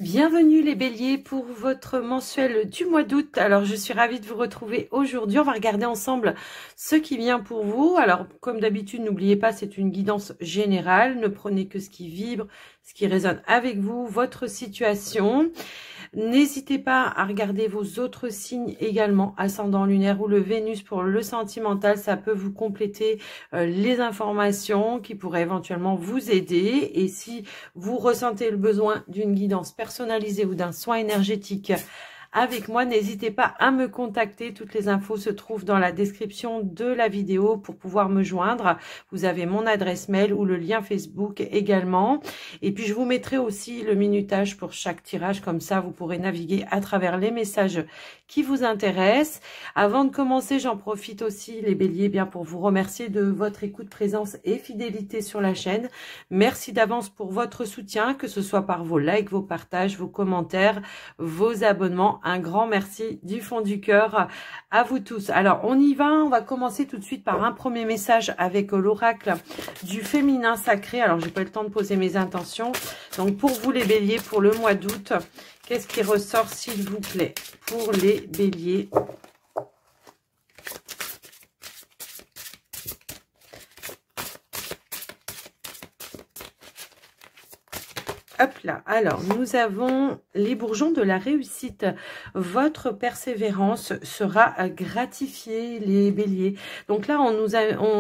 Bienvenue les béliers pour votre mensuel du mois d'août. Alors je suis ravie de vous retrouver aujourd'hui. On va regarder ensemble ce qui vient pour vous. Alors comme d'habitude, n'oubliez pas, c'est une guidance générale. Ne prenez que ce qui vibre, ce qui résonne avec vous, votre situation. N'hésitez pas à regarder vos autres signes également, ascendant lunaire ou le Vénus pour le sentimental. Ça peut vous compléter les informations qui pourraient éventuellement vous aider. Et si vous ressentez le besoin d'une guidance personnalisée ou d'un soin énergétique avec moi, n'hésitez pas à me contacter. Toutes les infos se trouvent dans la description de la vidéo pour pouvoir me joindre. Vous avez mon adresse mail ou le lien Facebook également. Et puis, je vous mettrai aussi le minutage pour chaque tirage. Comme ça, vous pourrez naviguer à travers les messages qui vous intéressent. Avant de commencer, j'en profite aussi, les béliers, bien pour vous remercier de votre écoute, présence et fidélité sur la chaîne. Merci d'avance pour votre soutien, que ce soit par vos likes, vos partages, vos commentaires, vos abonnements. Un grand merci du fond du cœur à vous tous. Alors, on y va. On va commencer tout de suite par un premier message avec l'oracle du féminin sacré. Alors, j'ai pas eu le temps de poser mes intentions. Donc, pour vous les béliers, pour le mois d'août, qu'est-ce qui ressort, s'il vous plaît, pour les béliers? Hop là, alors nous avons les bourgeons de la réussite. Votre persévérance sera gratifiée, les béliers. Donc là, on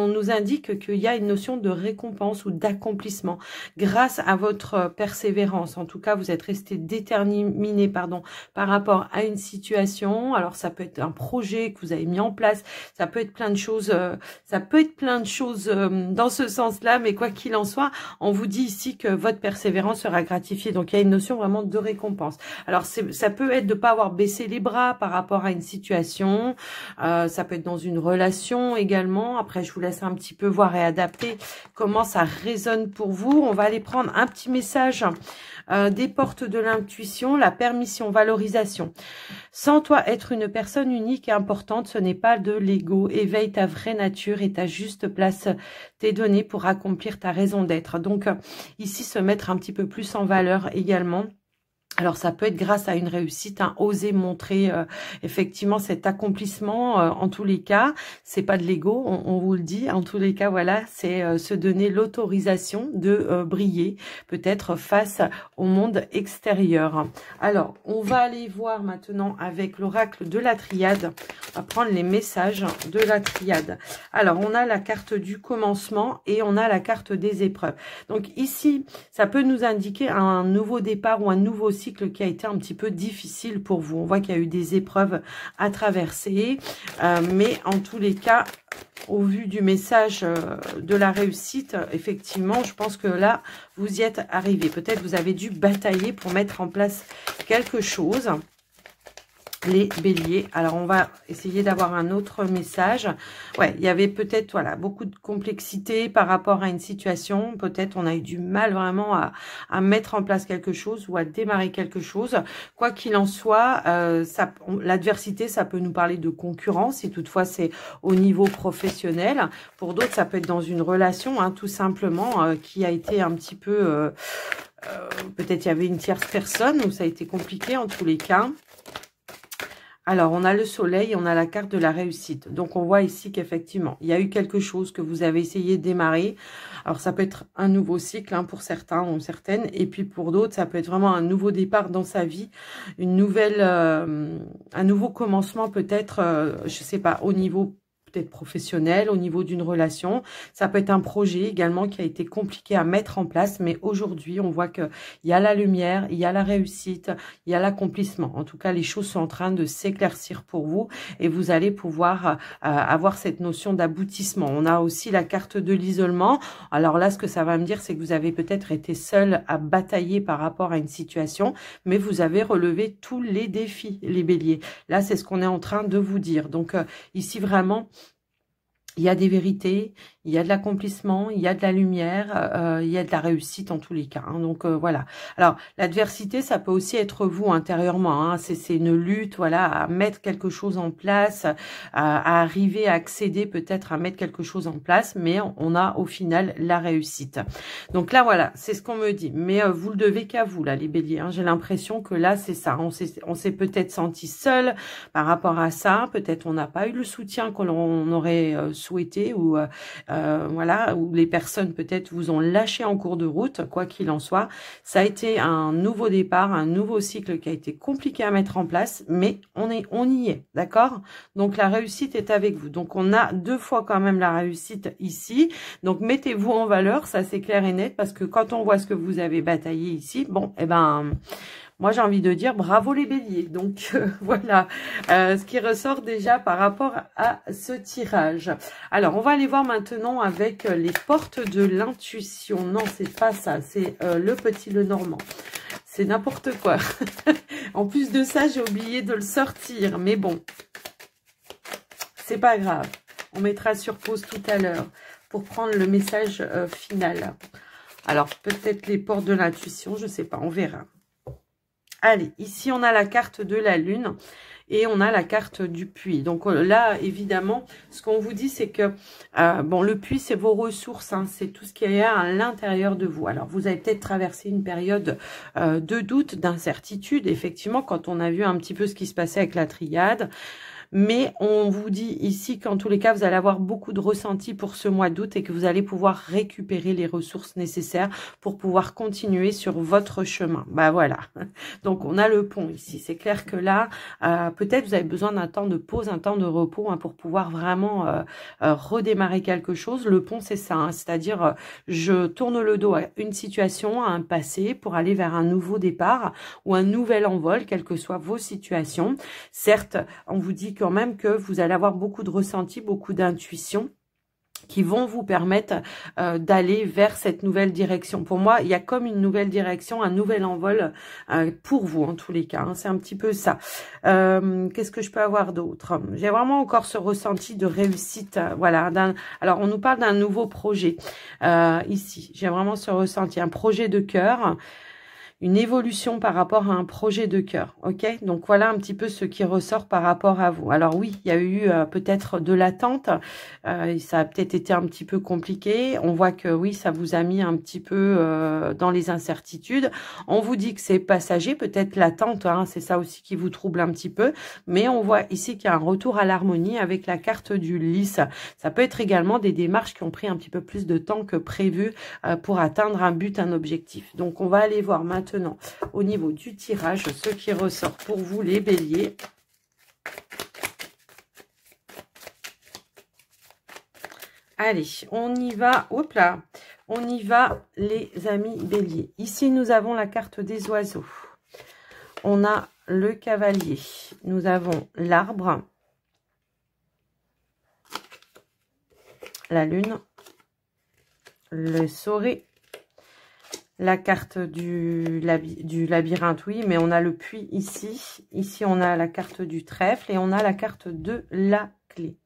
nous indique qu'il y a une notion de récompense ou d'accomplissement grâce à votre persévérance. En tout cas, vous êtes resté déterminé, par rapport à une situation. Alors ça peut être un projet que vous avez mis en place, ça peut être plein de choses, dans ce sens-là, mais quoi qu'il en soit, on vous dit ici que votre persévérance sera gratifié. Donc, il y a une notion vraiment de récompense. Alors, ça peut être de ne pas avoir baissé les bras par rapport à une situation. Ça peut être dans une relation également. Après, je vous laisse un petit peu voir et adapter comment ça résonne pour vous. On va aller prendre un petit message des portes de l'intuition, la permission, valorisation. Sans toi être une personne unique et importante, ce n'est pas de l'ego. Éveille ta vraie nature et ta juste place t'est donnée pour accomplir ta raison d'être. Donc, ici, se mettre un petit peu plus en valeur également. Alors, ça peut être grâce à une réussite, oser montrer effectivement cet accomplissement. En tous les cas, c'est pas de l'ego, on vous le dit. En tous les cas, voilà, c'est se donner l'autorisation de briller, peut-être face au monde extérieur. Alors, on va aller voir maintenant avec l'oracle de la triade. On va prendre les messages de la triade. Alors, on a la carte du commencement et on a la carte des épreuves. Donc ici, ça peut nous indiquer un nouveau départ ou un nouveau cycle qui a été un petit peu difficile pour vous. On voit qu'il y a eu des épreuves à traverser, mais en tous les cas, au vu du message de la réussite, effectivement, je pense que là, vous y êtes arrivé. Peut-être vous avez dû batailler pour mettre en place quelque chose. Les béliers. Alors, on va essayer d'avoir un autre message. Ouais, il y avait peut-être, voilà, beaucoup de complexité par rapport à une situation. Peut-être on a eu du mal vraiment à mettre en place quelque chose ou à démarrer quelque chose. Quoi qu'il en soit, l'adversité, ça peut nous parler de concurrence. Et toutefois, c'est au niveau professionnel. Pour d'autres, ça peut être dans une relation, tout simplement, qui a été un petit peu... peut-être il y avait une tierce personne où ça a été compliqué en tous les cas. Alors, on a le soleil, on a la carte de la réussite. Donc, on voit ici qu'effectivement, il y a eu quelque chose que vous avez essayé de démarrer. Alors, ça peut être un nouveau cycle pour certains ou certaines. Et puis, pour d'autres, ça peut être vraiment un nouveau départ dans sa vie. Une nouvelle, un nouveau commencement peut-être, je sais pas, au niveau peut-être professionnel, au niveau d'une relation. Ça peut être un projet également qui a été compliqué à mettre en place, mais aujourd'hui, on voit qu'il y a la lumière, il y a la réussite, il y a l'accomplissement. En tout cas, les choses sont en train de s'éclaircir pour vous et vous allez pouvoir avoir cette notion d'aboutissement. On a aussi la carte de l'isolement. Alors là, ce que ça va me dire, c'est que vous avez peut-être été seul à batailler par rapport à une situation, mais vous avez relevé tous les défis, les béliers. Là, c'est ce qu'on est en train de vous dire. Donc, ici, vraiment, il y a des vérités, il y a de l'accomplissement, il y a de la lumière, il y a de la réussite en tous les cas. Hein. Donc voilà. Alors l'adversité, ça peut aussi être vous intérieurement. Hein. C'est une lutte, voilà, à mettre quelque chose en place, à arriver à accéder peut-être à mettre quelque chose en place, mais on a au final la réussite. Donc là voilà, c'est ce qu'on me dit. Mais vous le devez qu'à vous là, les béliers. Hein. J'ai l'impression que là c'est ça. On s'est peut-être senti seul par rapport à ça. Peut-être on n'a pas eu le soutien que l'on aurait souhaité ou voilà, où les personnes peut-être vous ont lâché en cours de route, quoi qu'il en soit. Ça a été un nouveau départ, un nouveau cycle qui a été compliqué à mettre en place, mais on y est, d'accord? Donc la réussite est avec vous. Donc on a 2 fois quand même la réussite ici. Donc mettez-vous en valeur, ça c'est clair et net, parce que quand on voit ce que vous avez bataillé ici, bon, eh ben... moi, j'ai envie de dire bravo les béliers. Donc, voilà ce qui ressort déjà par rapport à ce tirage. Alors, on va aller voir maintenant avec les portes de l'intuition. Non, c'est pas ça. C'est le petit Lenormand. C'est n'importe quoi. En plus de ça, j'ai oublié de le sortir. Mais bon, c'est pas grave. On mettra sur pause tout à l'heure pour prendre le message final. Alors, peut-être les portes de l'intuition, je sais pas, on verra. Allez, ici, on a la carte de la Lune et on a la carte du puits. Donc là, évidemment, ce qu'on vous dit, c'est que bon, le puits, c'est vos ressources, hein, c'est tout ce qu'il y a à l'intérieur de vous. Alors, vous avez peut-être traversé une période de doute, d'incertitude, effectivement, quand on a vu un petit peu ce qui se passait avec la triade. Mais on vous dit ici qu'en tous les cas, vous allez avoir beaucoup de ressentis pour ce mois d'août et que vous allez pouvoir récupérer les ressources nécessaires pour pouvoir continuer sur votre chemin. Bah voilà. Donc, on a le pont ici. C'est clair que là, peut-être vous avez besoin d'un temps de pause, un temps de repos hein, pour pouvoir vraiment redémarrer quelque chose. Le pont, c'est ça. Hein, c'est-à-dire, je tourne le dos à une situation, à un passé pour aller vers un nouveau départ ou un nouvel envol, quelles que soient vos situations. Certes, on vous dit quand même que vous allez avoir beaucoup de ressentis, beaucoup d'intuition qui vont vous permettre d'aller vers cette nouvelle direction. Pour moi, il y a comme une nouvelle direction, un nouvel envol pour vous en tous les cas. Hein, c'est un petit peu ça. Qu'est-ce que je peux avoir d'autre? J'ai vraiment encore ce ressenti de réussite. Voilà. Alors, on nous parle d'un nouveau projet. Ici, j'ai vraiment ce ressenti. Un projet de cœur. Une évolution par rapport à un projet de cœur, ok? Donc, voilà un petit peu ce qui ressort par rapport à vous. Alors oui, il y a eu peut-être de l'attente, ça a peut-être été un petit peu compliqué. On voit que oui, ça vous a mis un petit peu dans les incertitudes. On vous dit que c'est passager, peut-être l'attente, hein, c'est ça aussi qui vous trouble un petit peu. Mais on voit ici qu'il y a un retour à l'harmonie avec la carte du lys. Ça peut être également des démarches qui ont pris un petit peu plus de temps que prévu pour atteindre un but, un objectif. Donc, on va aller voir maintenant au niveau du tirage, ce qui ressort pour vous les béliers. Allez, on y va. Hop là, on y va les amis béliers. Ici, nous avons la carte des oiseaux. On a le cavalier. Nous avons l'arbre. La lune. Le soré. La carte du labyrinthe, oui, mais on a le puits ici. Ici, on a la carte du trèfle et on a la carte de la clé.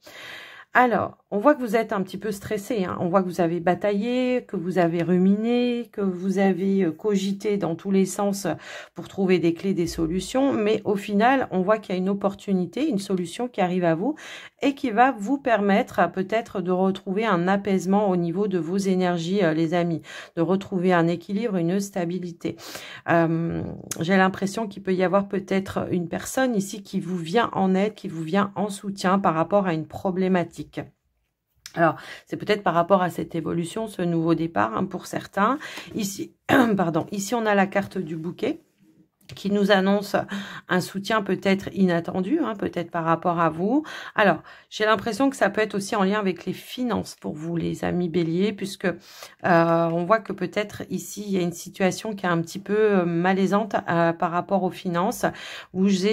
Alors, on voit que vous êtes un petit peu stressé. Hein. On voit que vous avez bataillé, que vous avez ruminé, que vous avez cogité dans tous les sens pour trouver des clés, des solutions. Mais au final, on voit qu'il y a une opportunité, une solution qui arrive à vous et qui va vous permettre peut-être de retrouver un apaisement au niveau de vos énergies, les amis. De retrouver un équilibre, une stabilité. J'ai l'impression qu'il peut y avoir peut-être une personne ici qui vous vient en aide, qui vous vient en soutien par rapport à une problématique. Alors, c'est peut-être par rapport à cette évolution, ce nouveau départ hein, pour certains. Ici, pardon, ici, on a la carte du bouquet qui nous annonce un soutien peut-être inattendu, hein, peut-être par rapport à vous. Alors, j'ai l'impression que ça peut être aussi en lien avec les finances pour vous, les amis béliers, puisque on voit que peut-être ici, il y a une situation qui est un petit peu malaisante par rapport aux finances. Vous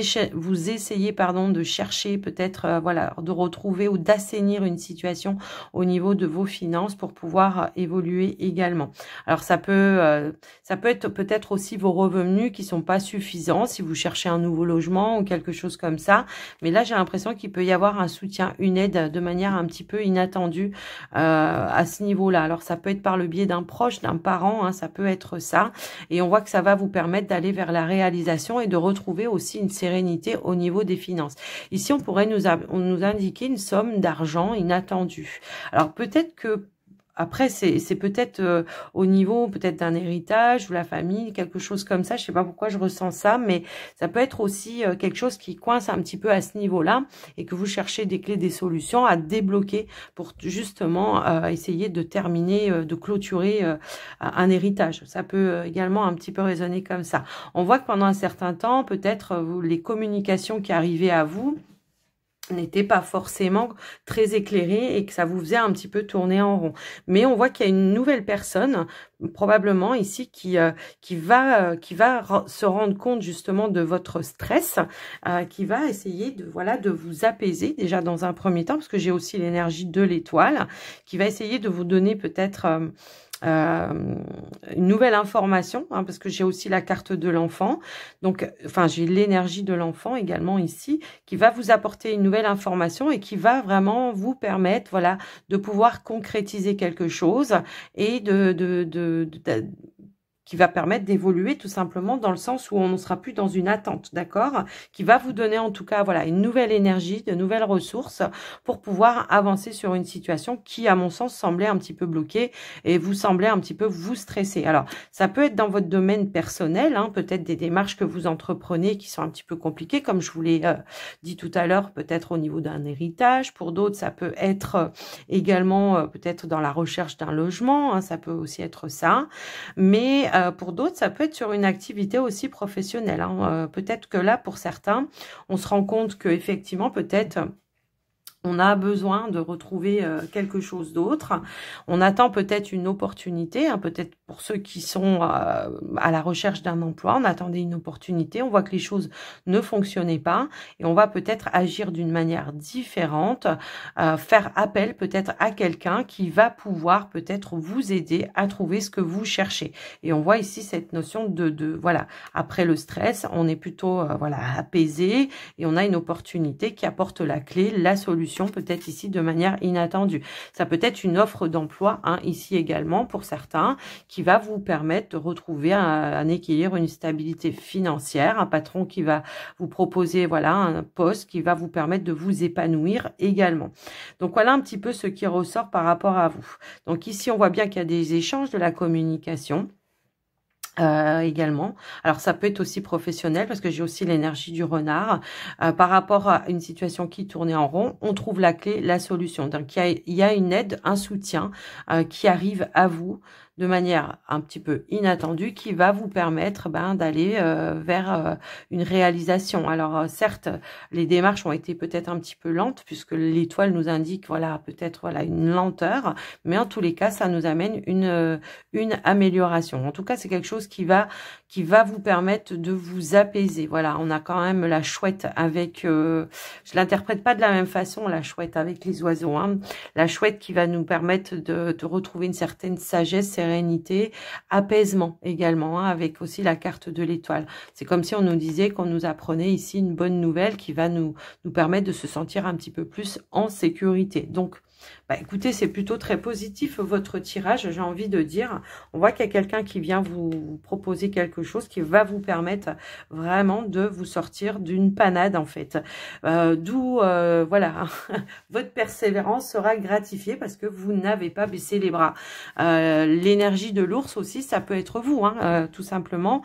essayez pardon, de chercher peut-être, voilà, de retrouver ou d'assainir une situation au niveau de vos finances pour pouvoir évoluer également. Alors, ça peut être peut-être aussi vos revenus qui sont pas insuffisant si vous cherchez un nouveau logement ou quelque chose comme ça. Mais là, j'ai l'impression qu'il peut y avoir un soutien, une aide de manière un petit peu inattendue à ce niveau-là. Alors, ça peut être par le biais d'un proche, d'un parent, hein, ça peut être ça. Et on voit que ça va vous permettre d'aller vers la réalisation et de retrouver aussi une sérénité au niveau des finances. Ici, on pourrait nous indiquer une somme d'argent inattendue. Alors, peut-être que après, c'est peut-être au niveau peut-être d'un héritage ou la famille, quelque chose comme ça. Je sais pas pourquoi je ressens ça, mais ça peut être aussi quelque chose qui coince un petit peu à ce niveau-là et que vous cherchez des clés, des solutions à débloquer pour justement essayer de terminer, de clôturer un héritage. Ça peut également un petit peu résonner comme ça. On voit que pendant un certain temps, peut-être les communications qui arrivaient à vous n'était pas forcément très éclairé et que ça vous faisait un petit peu tourner en rond. Mais on voit qu'il y a une nouvelle personne, probablement ici, qui va se rendre compte justement de votre stress, qui va essayer de vous apaiser déjà dans un premier temps, parce que j'ai aussi l'énergie de l'étoile, qui va essayer de vous donner peut-être une nouvelle information, hein, parce que j'ai aussi la carte de l'enfant, donc enfin j'ai l'énergie de l'enfant également ici, qui va vous apporter une nouvelle information et qui va vraiment vous permettre, voilà, de pouvoir concrétiser quelque chose et qui va permettre d'évoluer tout simplement dans le sens où on ne sera plus dans une attente, d'accord? Qui va vous donner en tout cas, voilà, une nouvelle énergie, de nouvelles ressources pour pouvoir avancer sur une situation qui, à mon sens, semblait un petit peu bloquée et vous semblait un petit peu vous stresser. Alors, ça peut être dans votre domaine personnel, hein, peut-être des démarches que vous entreprenez qui sont un petit peu compliquées, comme je vous l'ai dit tout à l'heure, peut-être au niveau d'un héritage. Pour d'autres, ça peut être également peut-être dans la recherche d'un logement, hein, ça peut aussi être ça. Mais pour d'autres, ça peut être sur une activité aussi professionnelle, hein. Peut-être que là, pour certains, on se rend compte que effectivement, peut-être on a besoin de retrouver quelque chose d'autre. On attend peut-être une opportunité, hein, peut-être pour ceux qui sont à la recherche d'un emploi, on attendait une opportunité, on voit que les choses ne fonctionnaient pas et on va peut-être agir d'une manière différente, faire appel peut-être à quelqu'un qui va pouvoir peut-être vous aider à trouver ce que vous cherchez. Et on voit ici cette notion voilà, après le stress, on est plutôt voilà, apaisé et on a une opportunité qui apporte la clé, la solution, peut-être ici de manière inattendue. Ça peut être une offre d'emploi, hein, ici également pour certains, qui va vous permettre de retrouver un équilibre, une stabilité financière, un patron qui va vous proposer voilà un poste qui va vous permettre de vous épanouir également. Donc voilà un petit peu ce qui ressort par rapport à vous. Donc ici on voit bien qu'il y a des échanges, de la communication. Également. Alors ça peut être aussi professionnel parce que j'ai aussi l'énergie du renard. Par rapport à une situation qui tournait en rond, on trouve la clé, la solution. Donc il y a une aide, un soutien qui arrive à vous de manière un petit peu inattendue qui va vous permettre d'aller vers une réalisation. Alors certes, les démarches ont été peut-être un petit peu lentes puisque l'étoile nous indique voilà peut-être voilà une lenteur, mais en tous les cas ça nous amène une amélioration. En tout cas, c'est quelque chose qui va vous permettre de vous apaiser. Voilà, on a quand même la chouette avec je l'interprète pas de la même façon la chouette avec les oiseaux, hein. La chouette qui va nous permettre de retrouver une certaine sagesse, sérénité, apaisement également, hein, avec aussi la carte de l'étoile. C'est comme si on nous disait qu'on nous apprenait ici une bonne nouvelle qui va nous permettre de se sentir un petit peu plus en sécurité. Donc, écoutez, c'est plutôt très positif votre tirage, j'ai envie de dire. On voit qu'il y a quelqu'un qui vient vous proposer quelque chose qui va vous permettre vraiment de vous sortir d'une panade en fait. D'où, voilà, votre persévérance sera gratifiée parce que vous n'avez pas baissé les bras. L'énergie de l'ours aussi, ça peut être vous, hein, tout simplement.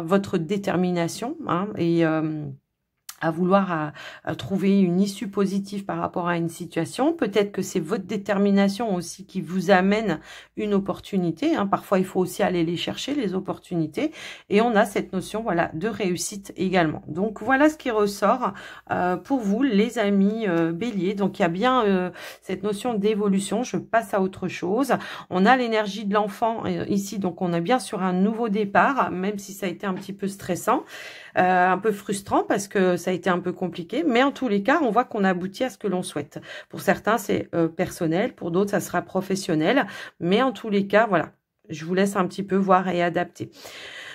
Votre détermination, hein, et à vouloir trouver une issue positive par rapport à une situation. Peut-être que c'est votre détermination aussi qui vous amène une opportunité, hein. Parfois, il faut aussi aller les chercher, les opportunités. Et on a cette notion voilà, de réussite également. Donc, voilà ce qui ressort pour vous, les amis béliers. Donc, il y a bien cette notion d'évolution. Je passe à autre chose. On a l'énergie de l'enfant ici. Donc, on est bien sur un nouveau départ, même si ça a été un petit peu stressant. Un peu frustrant parce que ça a été un peu compliqué, mais en tous les cas, on voit qu'on aboutit à ce que l'on souhaite. Pour certains, c'est personnel, pour d'autres, ça sera professionnel, mais en tous les cas, voilà, je vous laisse un petit peu voir et adapter.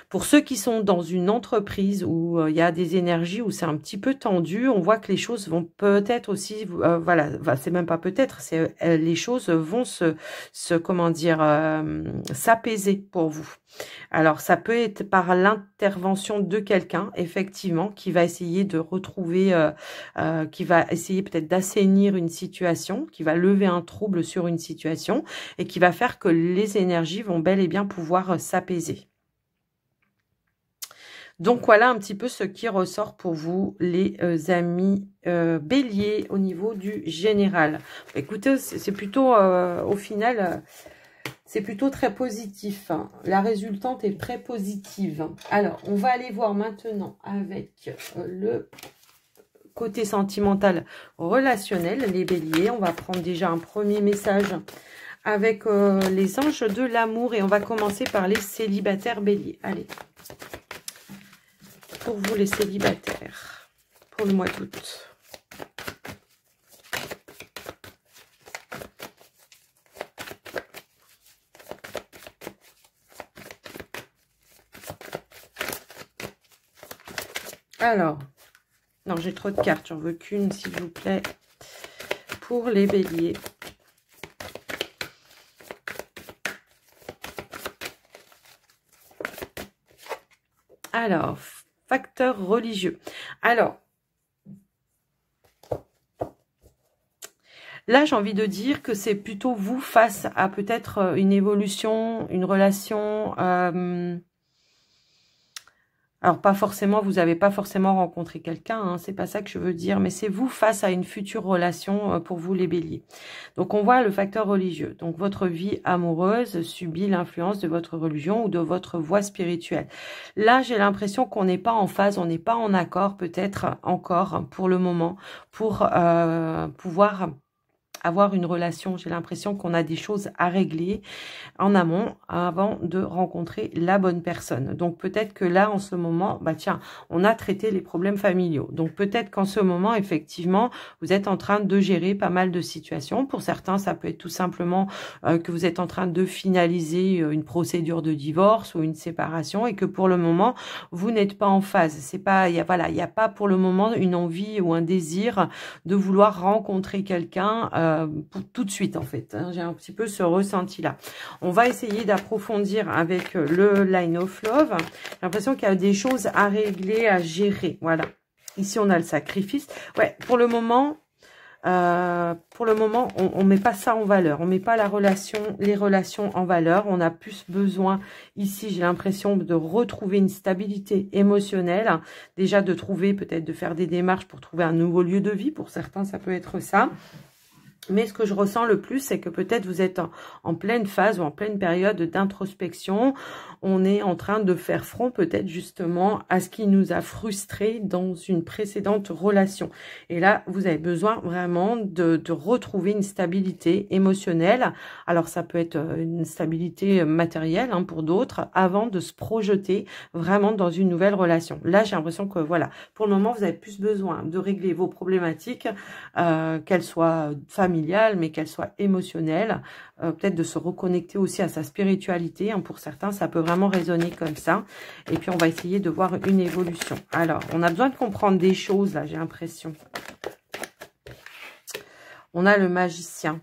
Pour ceux qui sont dans une entreprise où il y a des énergies, où c'est un petit peu tendu, on voit que les choses vont peut-être aussi, voilà, c'est même pas peut-être, c'est les choses vont comment dire, s'apaiser pour vous. Alors, ça peut être par l'intervention de quelqu'un, effectivement, qui va essayer de retrouver, qui va essayer peut-être d'assainir une situation, qui va lever un trouble sur une situation et qui va faire que les énergies vont bel et bien pouvoir s'apaiser. Donc, voilà un petit peu ce qui ressort pour vous, les amis béliers, au niveau du général. Écoutez, c'est plutôt, au final... c'est plutôt très positif. La résultante est très positive. Alors, on va aller voir maintenant avec le côté sentimental relationnel, les béliers. On va prendre déjà un premier message avec les anges de l'amour. Et on va commencer par les célibataires béliers. Allez, pour vous les célibataires, pour le mois d'août. Alors, non, j'ai trop de cartes, j'en veux qu'une, s'il vous plaît, pour les béliers. Alors, facteur religieux. Alors, là, j'ai envie de dire que c'est plutôt vous face à peut-être une évolution, une relation... alors, pas forcément, vous n'avez pas forcément rencontré quelqu'un, hein, c'est pas ça que je veux dire, mais c'est vous face à une future relation pour vous les béliers. Donc, on voit le facteur religieux. Donc, votre vie amoureuse subit l'influence de votre religion ou de votre voie spirituelle. Là, j'ai l'impression qu'on n'est pas en phase, on n'est pas en accord, peut-être encore pour le moment, pour pouvoir avoir une relation. J'ai l'impression qu'on a des choses à régler en amont avant de rencontrer la bonne personne. Donc peut-être que là en ce moment, bah tiens, on a traité les problèmes familiaux. Donc peut-être qu'en ce moment effectivement, vous êtes en train de gérer pas mal de situations. Pour certains, ça peut être tout simplement que vous êtes en train de finaliser une procédure de divorce ou une séparation et que pour le moment, vous n'êtes pas en phase. C'est pas, il y a pas pour le moment une envie ou un désir de vouloir rencontrer quelqu'un tout de suite en fait. Hein. J'ai un petit peu ce ressenti-là. On va essayer d'approfondir avec le Line of Love. J'ai l'impression qu'il y a des choses à régler, à gérer. Voilà. Ici, on a le sacrifice. Ouais, pour le moment, on met pas ça en valeur. On met pas les relations en valeur. On a plus besoin, ici, j'ai l'impression de retrouver une stabilité émotionnelle. Déjà, de trouver, peut-être de faire des démarches pour trouver un nouveau lieu de vie. Pour certains, ça peut être ça. Mais ce que je ressens le plus, c'est que peut-être vous êtes en pleine phase ou en pleine période d'introspection. On est en train de faire front peut-être justement à ce qui nous a frustrés dans une précédente relation. Et là, vous avez besoin vraiment de retrouver une stabilité émotionnelle. Alors, ça peut être une stabilité matérielle hein, pour d'autres, avant de se projeter vraiment dans une nouvelle relation. Là, j'ai l'impression que voilà, pour le moment, vous avez plus besoin de régler vos problématiques, qu'elles soient familiales, mais qu'elles soient émotionnelles. Peut-être de se reconnecter aussi à sa spiritualité. Hein, pour certains, ça peut vraiment résonner comme ça. Et puis, on va essayer de voir une évolution. Alors, on a besoin de comprendre des choses, là, j'ai l'impression. On a le magicien.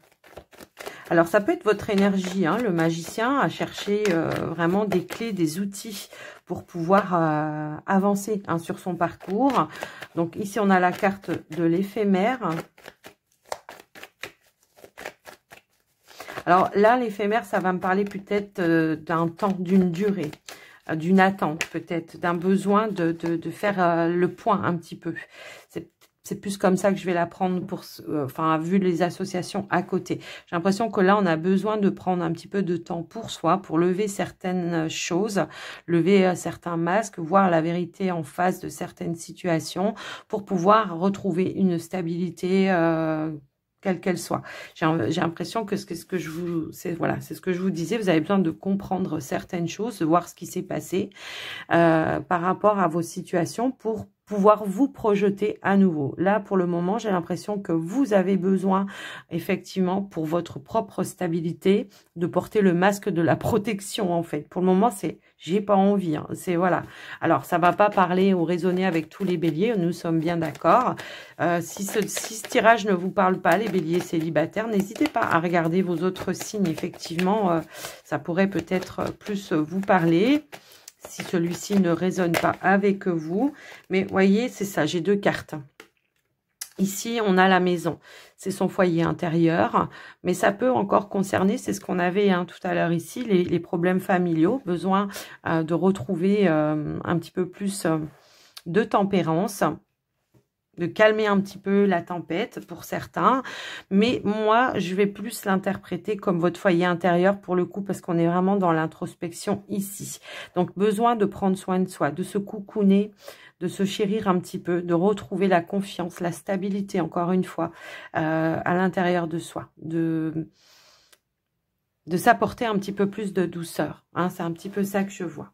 Alors, ça peut être votre énergie, hein, le magicien, à chercher vraiment des clés, des outils pour pouvoir avancer hein, sur son parcours. Donc, ici, on a la carte de l'éphémère. Alors là, l'éphémère, ça va me parler peut-être d'un temps, d'une durée, d'une attente peut-être, d'un besoin de faire le point un petit peu. C'est plus comme ça que je vais la prendre pour, enfin, vu les associations à côté. J'ai l'impression que là, on a besoin de prendre un petit peu de temps pour soi, pour lever certaines choses, lever certains masques, voir la vérité en face de certaines situations, pour pouvoir retrouver une stabilité quelle qu'elle soit. J'ai l'impression que c'est ce que je vous disais, vous avez besoin de comprendre certaines choses, de voir ce qui s'est passé par rapport à vos situations pour pouvoir vous projeter à nouveau. Là, pour le moment, j'ai l'impression que vous avez besoin, effectivement, pour votre propre stabilité, de porter le masque de la protection, en fait. Pour le moment, c'est j'ai pas envie. Hein. C'est voilà. Alors, ça va pas parler ou résonner avec tous les béliers, nous sommes bien d'accord. Si ce tirage ne vous parle pas, les béliers célibataires, n'hésitez pas à regarder vos autres signes. Effectivement, ça pourrait peut-être plus vous parler. Si celui-ci ne résonne pas avec vous. Mais voyez, c'est ça, j'ai 2 cartes. Ici, on a la maison. C'est son foyer intérieur. Mais ça peut encore concerner, c'est ce qu'on avait tout à l'heure ici, les problèmes familiaux. Besoin de retrouver un petit peu plus de tempérance. De calmer un petit peu la tempête pour certains. Mais moi, je vais plus l'interpréter comme votre foyer intérieur pour le coup, parce qu'on est vraiment dans l'introspection ici. Donc, besoin de prendre soin de soi, de se coucouner, de se chérir un petit peu, de retrouver la confiance, la stabilité, encore une fois, à l'intérieur de soi. De s'apporter un petit peu plus de douceur. C'est un petit peu ça que je vois.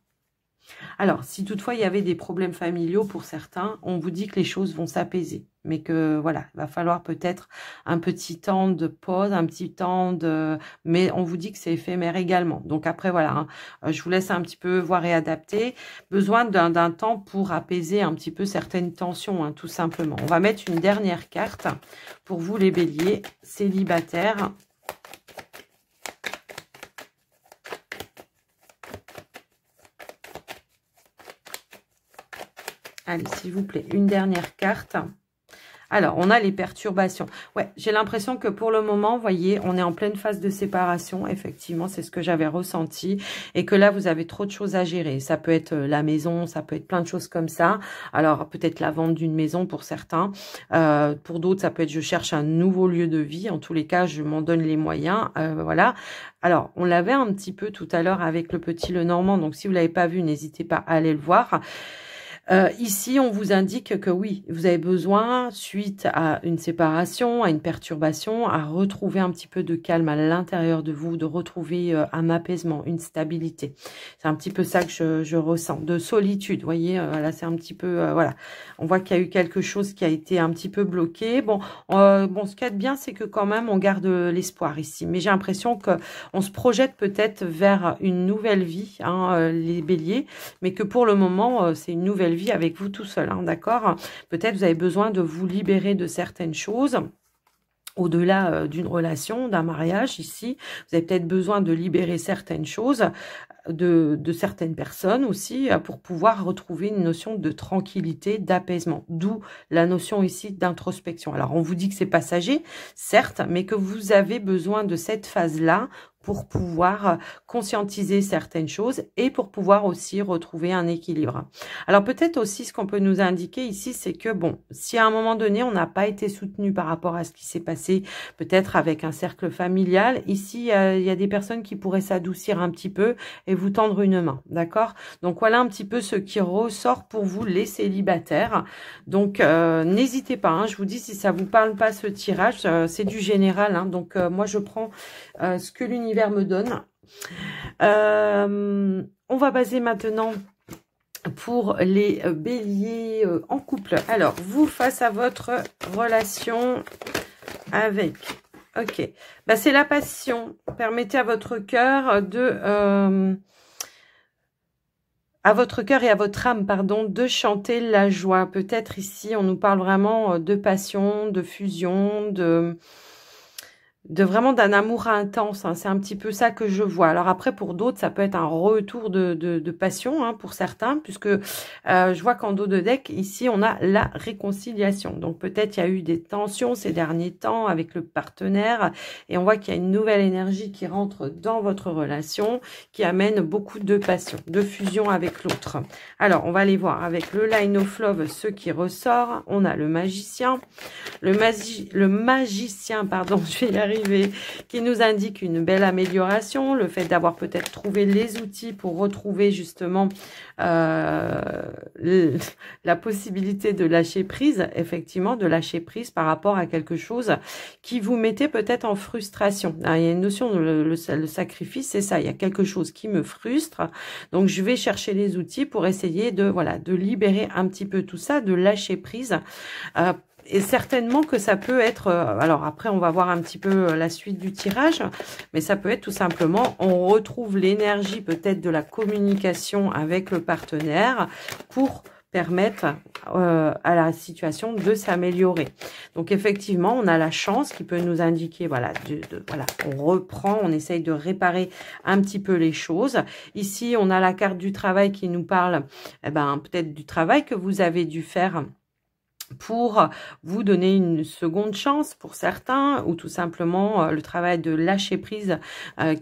Alors, si toutefois il y avait des problèmes familiaux pour certains, on vous dit que les choses vont s'apaiser. Mais que voilà, il va falloir peut-être un petit temps de pause, un petit temps de... Mais on vous dit que c'est éphémère également. Donc après, voilà, je vous laisse un petit peu voir et adapter. Besoin d'un temps pour apaiser un petit peu certaines tensions, tout simplement. On va mettre une dernière carte pour vous les béliers célibataires. Allez, s'il vous plaît, une dernière carte. Alors, on a les perturbations. Ouais, j'ai l'impression que pour le moment, vous voyez, on est en pleine phase de séparation. Effectivement, c'est ce que j'avais ressenti. Et que là, vous avez trop de choses à gérer. Ça peut être la maison, ça peut être plein de choses comme ça. Alors, peut-être la vente d'une maison pour certains. Pour d'autres, ça peut être je cherche un nouveau lieu de vie. En tous les cas, je m'en donne les moyens. Voilà. Alors, on l'avait un petit peu tout à l'heure avec le petit Lenormand. Donc, si vous ne l'avez pas vu, n'hésitez pas à aller le voir. Ici, on vous indique que oui, vous avez besoin, suite à une séparation, à une perturbation, à retrouver un petit peu de calme à l'intérieur de vous, de retrouver un apaisement, une stabilité. C'est un petit peu ça que je ressens, de solitude, vous voyez, là c'est un petit peu, voilà, on voit qu'il y a eu quelque chose qui a été un petit peu bloqué. Bon, ce qu'il y a de bien, c'est que quand même, on garde l'espoir ici, mais j'ai l'impression qu'on se projette peut-être vers une nouvelle vie, les béliers, mais que pour le moment, c'est une nouvelle vie avec vous tout seul, d'accord? Peut-être vous avez besoin de vous libérer de certaines choses. Au-delà d'une relation, d'un mariage, ici, vous avez peut-être besoin de libérer certaines choses, de certaines personnes aussi, pour pouvoir retrouver une notion de tranquillité, d'apaisement. D'où la notion ici d'introspection. Alors, on vous dit que c'est passager, certes, mais que vous avez besoin de cette phase-là pour pouvoir conscientiser certaines choses et pour pouvoir aussi retrouver un équilibre. Alors peut-être aussi ce qu'on peut nous indiquer ici, c'est que bon, si à un moment donné on n'a pas été soutenu par rapport à ce qui s'est passé, peut-être avec un cercle familial, ici il y a des personnes qui pourraient s'adoucir un petit peu et vous tendre une main, d'accord? Donc voilà un petit peu ce qui ressort pour vous les célibataires. Donc n'hésitez pas, je vous dis si ça vous parle pas ce tirage, c'est du général, donc moi je prends ce que l'univers me donne. On va baser maintenant pour les béliers en couple. Alors, vous face à votre relation avec... Ok, c'est la passion. Permettez à votre cœur de... à votre cœur et à votre âme, pardon, de chanter la joie. Peut-être ici, on nous parle vraiment de passion, de fusion, de vraiment d'un amour intense, c'est un petit peu ça que je vois. Alors après, pour d'autres, ça peut être un retour de passion, pour certains, puisque je vois qu'en dos de deck, ici, on a la réconciliation. Donc peut-être il y a eu des tensions ces derniers temps avec le partenaire, et on voit qu'il y a une nouvelle énergie qui rentre dans votre relation, qui amène beaucoup de passion, de fusion avec l'autre. Alors, on va aller voir avec le Line of Love ce qui ressort. On a le magicien, le magicien, pardon, je vais y arriver. arriver, qui nous indique une belle amélioration, le fait d'avoir peut-être trouvé les outils pour retrouver justement la possibilité de lâcher prise, effectivement, de lâcher prise par rapport à quelque chose qui vous mettait peut-être en frustration. Alors, il y a une notion de le sacrifice, c'est ça, il y a quelque chose qui me frustre, donc je vais chercher les outils pour essayer de, voilà, de libérer un petit peu tout ça, de lâcher prise. Et certainement que ça peut être, alors après on va voir un petit peu la suite du tirage, mais ça peut être tout simplement, on retrouve l'énergie peut-être de la communication avec le partenaire pour permettre à la situation de s'améliorer. Donc effectivement, on a la chance qui peut nous indiquer, voilà, voilà, on reprend, on essaye de réparer un petit peu les choses. Ici, on a la carte du travail qui nous parle, eh ben, peut-être du travail que vous avez dû faire pour vous donner une seconde chance pour certains, ou tout simplement le travail de lâcher prise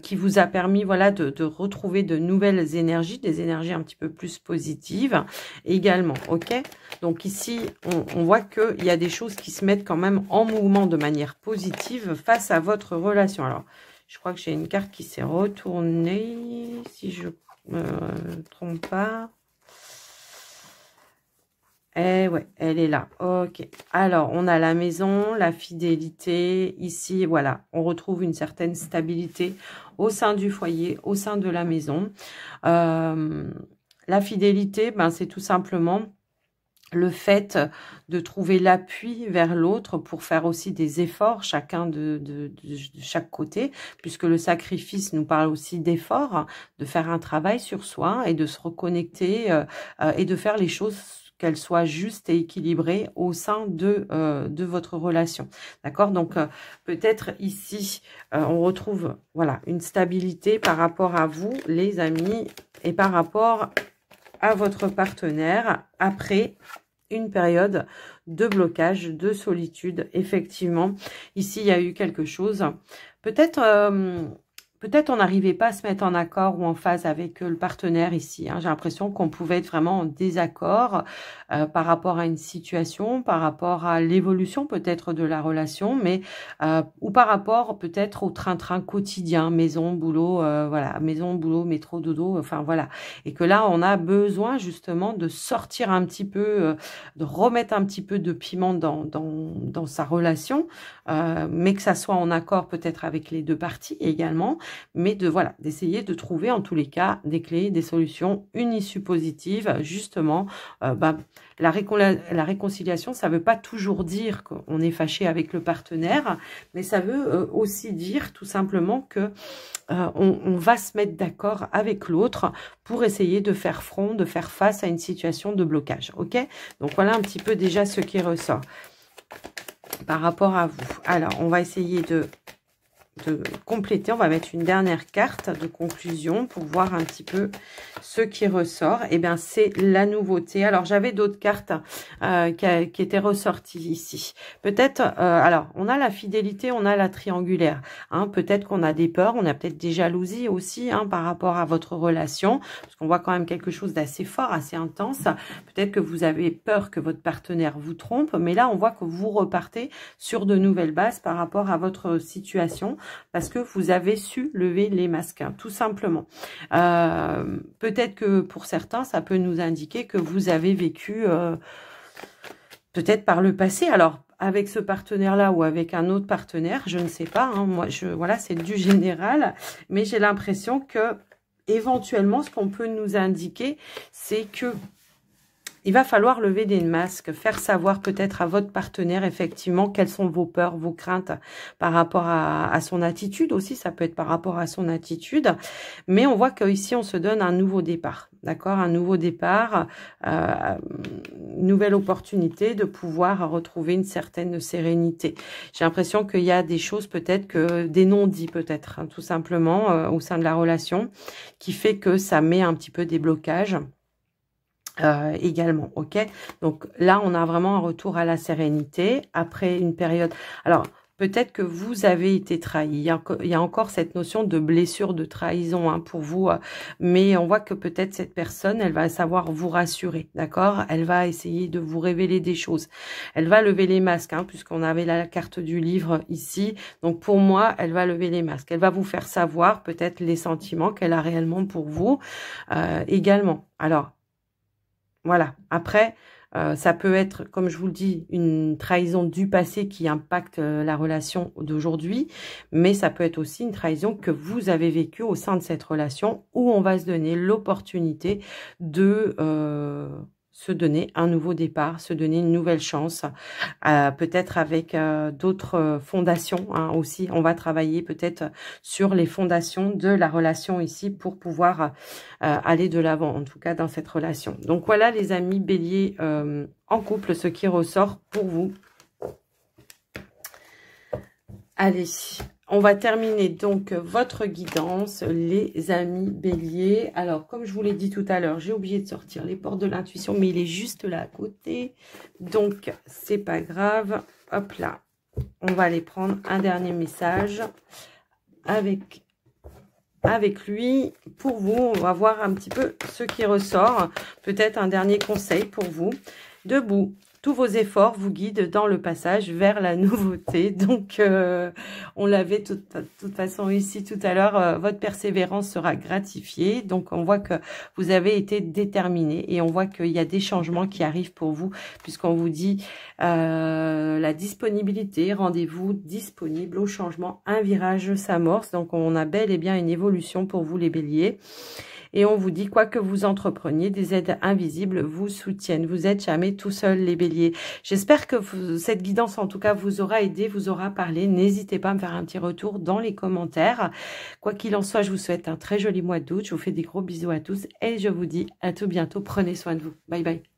qui vous a permis, voilà, de retrouver de nouvelles énergies, des énergies un petit peu plus positives également, ok? Donc ici, on voit qu'il y a des choses qui se mettent quand même en mouvement de manière positive face à votre relation. Alors, je crois que j'ai une carte qui s'est retournée, si je me trompe pas. Eh ouais, elle est là. Ok. Alors, on a la maison, la fidélité. Ici, voilà, on retrouve une certaine stabilité au sein du foyer, au sein de la maison. La fidélité, ben, c'est tout simplement le fait de trouver l'appui vers l'autre pour faire aussi des efforts, chacun de chaque côté, puisque le sacrifice nous parle aussi d'efforts, de faire un travail sur soi et de se reconnecter et de faire les choses qu'elle soit juste et équilibrée au sein de votre relation. D'accord? Donc, peut-être ici, on retrouve, voilà, une stabilité par rapport à vous, les amis, et par rapport à votre partenaire après une période de blocage, de solitude. Effectivement, ici, il y a eu quelque chose. Peut-être... Peut-être on n'arrivait pas à se mettre en accord ou en phase avec le partenaire ici. Hein. J'ai l'impression qu'on pouvait être vraiment en désaccord par rapport à une situation, par rapport à l'évolution peut-être de la relation, mais ou par rapport peut-être au train-train quotidien, maison, boulot, voilà, maison, boulot, métro, dodo, enfin voilà. Et que là, on a besoin justement de sortir un petit peu, de remettre un petit peu de piment dans sa relation, mais que ça soit en accord peut-être avec les deux parties également, mais voilà, d'essayer de trouver en tous les cas des clés, des solutions, une issue positive, justement. La réconciliation, ça ne veut pas toujours dire qu'on est fâché avec le partenaire, mais ça veut aussi dire tout simplement que on va se mettre d'accord avec l'autre pour essayer de faire front, de faire face à une situation de blocage. Ok? Donc voilà un petit peu déjà ce qui ressort par rapport à vous. Alors, on va essayer de compléter. On va mettre une dernière carte de conclusion pour voir un petit peu ce qui ressort. Et bien, c'est la nouveauté. Alors, j'avais d'autres cartes qui étaient ressorties ici. Peut-être, alors, on a la fidélité, on a la triangulaire. Hein, peut-être qu'on a des peurs, on a peut-être des jalousies aussi hein, par rapport à votre relation, parce qu'on voit quand même quelque chose d'assez fort, assez intense. Peut-être que vous avez peur que votre partenaire vous trompe, mais là, on voit que vous repartez sur de nouvelles bases par rapport à votre situation, parce que vous avez su lever les masques, hein, tout simplement. Peut-être que pour certains, ça peut nous indiquer que vous avez vécu peut-être par le passé. Alors, avec ce partenaire-là ou avec un autre partenaire, je ne sais pas. Hein, moi, voilà, c'est du général, mais j'ai l'impression que éventuellement, ce qu'on peut nous indiquer, c'est que il va falloir lever des masques, faire savoir peut-être à votre partenaire effectivement quelles sont vos peurs, vos craintes par rapport à son attitude aussi. Ça peut être par rapport à son attitude. Mais on voit qu'ici, on se donne un nouveau départ. D'accord? Un nouveau départ, une nouvelle opportunité de pouvoir retrouver une certaine sérénité. J'ai l'impression qu'il y a des choses peut-être que des non-dits peut-être, hein, tout simplement au sein de la relation qui fait que ça met un petit peu des blocages. Également, ok. Donc là, on a vraiment un retour à la sérénité après une période. Alors, peut-être que vous avez été trahi. Il y a encore cette notion de blessure, de trahison hein, pour vous. Mais on voit que peut-être cette personne, elle va savoir vous rassurer, d'accord? Elle va essayer de vous révéler des choses. Elle va lever les masques, hein, puisqu'on avait la carte du livre ici. Donc pour moi, elle va lever les masques. Elle va vous faire savoir peut-être les sentiments qu'elle a réellement pour vous également. Alors, voilà. Après, ça peut être, comme je vous le dis, une trahison du passé qui impacte la relation d'aujourd'hui, mais ça peut être aussi une trahison que vous avez vécue au sein de cette relation où on va se donner l'opportunité de se donner un nouveau départ, se donner une nouvelle chance, peut-être avec d'autres fondations hein, aussi. On va travailler peut-être sur les fondations de la relation ici pour pouvoir aller de l'avant, en tout cas dans cette relation. Donc voilà les amis béliers en couple, ce qui ressort pour vous. Allez, on va terminer donc votre guidance, les amis béliers. Alors, comme je vous l'ai dit tout à l'heure, j'ai oublié de sortir les portes de l'intuition, mais il est juste là à côté. Donc, c'est pas grave. Hop là, on va aller prendre un dernier message avec lui. Pour vous, on va voir un petit peu ce qui ressort. Peut-être un dernier conseil pour vous. Debout. Tous vos efforts vous guident dans le passage vers la nouveauté. Donc, on l'avait de toute façon ici tout à l'heure, votre persévérance sera gratifiée. Donc, on voit que vous avez été déterminé et on voit qu'il y a des changements qui arrivent pour vous puisqu'on vous dit la disponibilité, rendez-vous disponible au changement. Un virage s'amorce. Donc, on a bel et bien une évolution pour vous les béliers. Et on vous dit, quoi que vous entrepreniez, des aides invisibles vous soutiennent. Vous n'êtes jamais tout seul, les béliers. J'espère que cette guidance, en tout cas, vous aura aidé, vous aura parlé. N'hésitez pas à me faire un petit retour dans les commentaires. Quoi qu'il en soit, je vous souhaite un très joli mois d'août. Je vous fais des gros bisous à tous et je vous dis à tout bientôt. Prenez soin de vous. Bye bye.